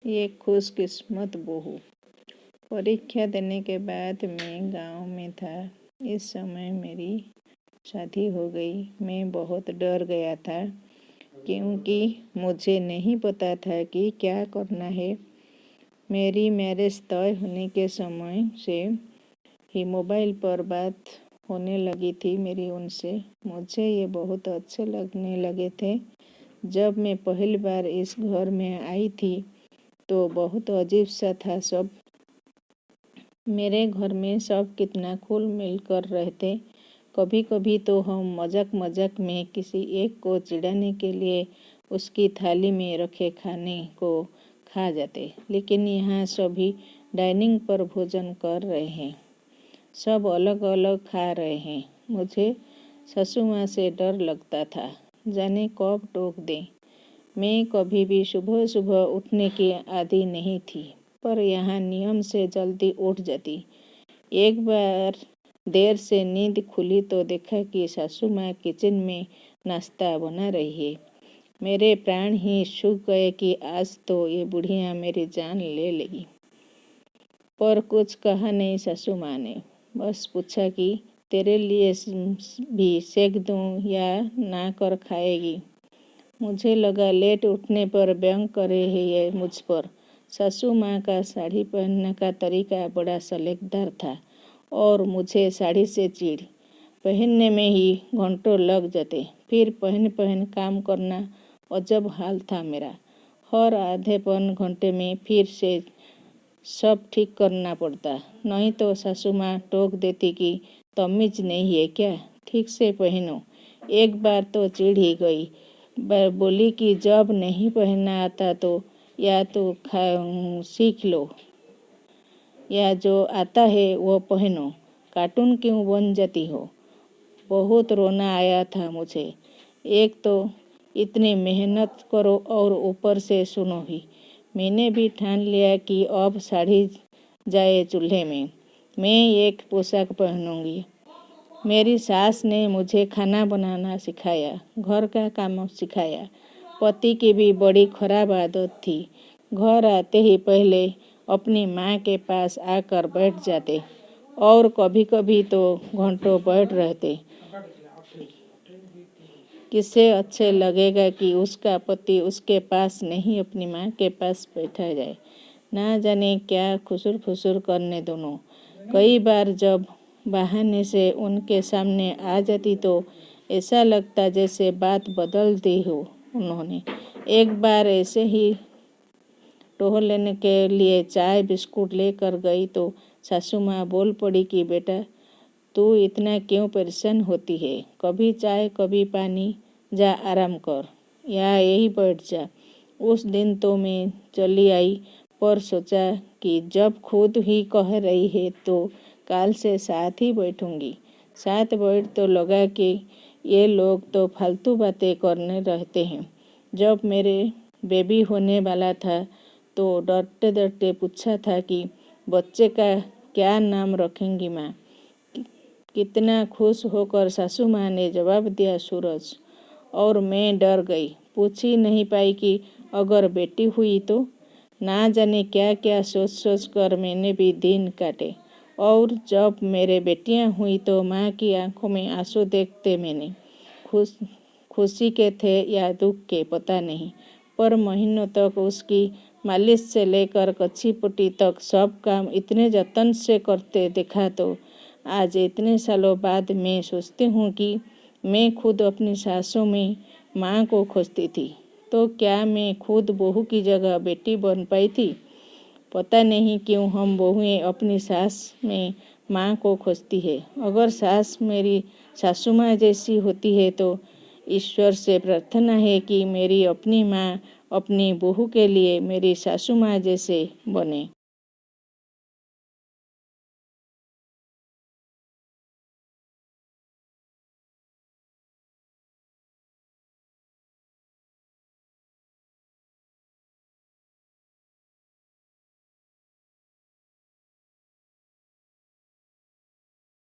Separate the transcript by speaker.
Speaker 1: ये खुशकिस्मत बहू। परीक्षा देने के बाद मैं गांव में था। इस समय मेरी शादी हो गई। मैं बहुत डर गया था क्योंकि मुझे नहीं पता था कि क्या करना है। मेरी मैरिज तय होने के समय से ही मोबाइल पर बात होने लगी थी मेरी उनसे। मुझे ये बहुत अच्छे लगने लगे थे। जब मैं पहली बार इस घर में आई थी तो बहुत अजीब सा था सब। मेरे घर में सब कितना खुल मिल कर रहते। कभी कभी तो हम मजाक मजाक में किसी एक को चिढ़ाने के लिए उसकी थाली में रखे खाने को खा जाते। लेकिन यहाँ सभी डाइनिंग पर भोजन कर रहे हैं। सब अलग अलग खा रहे हैं। मुझे सासू माँ से डर लगता था, जाने कब टोक दें। मैं कभी भी सुबह सुबह उठने की आदी नहीं थी, पर यहाँ नियम से जल्दी उठ जाती। एक बार देर से नींद खुली तो देखा कि सासू माँ किचन में नाश्ता बना रही है। मेरे प्राण ही सूख गए कि आज तो ये बुढ़िया मेरी जान ले लेगी। पर कुछ कहा नहीं सासू माँ ने। बस पूछा कि तेरे लिए भी सेक दूं या ना कर खाएगी। मुझे लगा लेट उठने पर व्यंग करे है ये मुझ पर। सासू माँ का साड़ी पहनने का तरीका बड़ा सलेकदार था और मुझे साड़ी से चिढ़ पहनने में ही घंटों लग जाते। फिर पहन पहन काम करना अजब हाल था मेरा। हर आधे पौन घंटे में फिर से सब ठीक करना पड़ता, नहीं तो सासू माँ टोक देती कि तमीज नहीं है क्या, ठीक से पहनो। एक बार तो चिढ़ ही गई। बोली कि जब नहीं पहनना आता तो या तो सीख लो या जो आता है वो पहनो। कार्टून क्यों बन जाती हो। बहुत रोना आया था मुझे। एक तो इतनी मेहनत करो और ऊपर से सुनो ही। मैंने भी ठान लिया कि अब साड़ी जाए चूल्हे में। मैं एक पोशाक पहनूंगी। मेरी सास ने मुझे खाना बनाना सिखाया, घर का काम सिखाया। पति की भी बड़ी खराब आदत थी। घर आते ही पहले अपनी माँ के पास आकर बैठ जाते और कभी कभी तो घंटों बैठ रहते। किसे अच्छे लगेगा कि उसका पति उसके पास नहीं अपनी माँ के पास बैठा जाए। ना जाने क्या खुसुर फुसुर करने दोनों। कई बार जब बहाने से उनके सामने आ जाती तो ऐसा लगता जैसे बात बदल दी हो उन्होंने। एक बार ऐसे ही टोह लेने के लिए चाय बिस्कुट लेकर गई तो सासू माँ बोल पड़ी कि बेटा तू इतना क्यों परेशान होती है, कभी चाय कभी पानी, जा आराम कर या यही बैठ जा। उस दिन तो मैं चली आई, पर सोचा कि जब खुद ही कह रही है तो काल से साथ ही बैठूंगी। साथ बैठ तो लगा कि ये लोग तो फालतू बातें करने रहते हैं। जब मेरे बेबी होने वाला था तो डरते डरते पूछा था कि बच्चे का क्या नाम रखेंगी माँ। कितना खुश होकर सासू माँ ने जवाब दिया सूरज। और मैं डर गई, पूछ ही नहीं पाई कि अगर बेटी हुई तो। ना जाने क्या क्या सोच सोच कर मैंने भी दिन काटे। और जब मेरे बेटियां हुई तो माँ की आंखों में आंसू देखते मैंने। खुशी के थे या दुख के पता नहीं, पर महीनों तक उसकी मालिश से लेकर कच्ची पुट्टी तक सब काम इतने जतन से करते देखा तो आज इतने सालों बाद मैं सोचती हूँ कि मैं खुद अपनी सासों में माँ को खोजती थी तो क्या मैं खुद बहू की जगह बेटी बन पाई थी। पता नहीं क्यों हम बहुएं अपनी सास में माँ को खोजती है। अगर सास मेरी सासू माँ जैसी होती है तो ईश्वर से प्रार्थना है कि मेरी अपनी माँ अपनी बहू के लिए मेरी सासू माँ जैसे बने।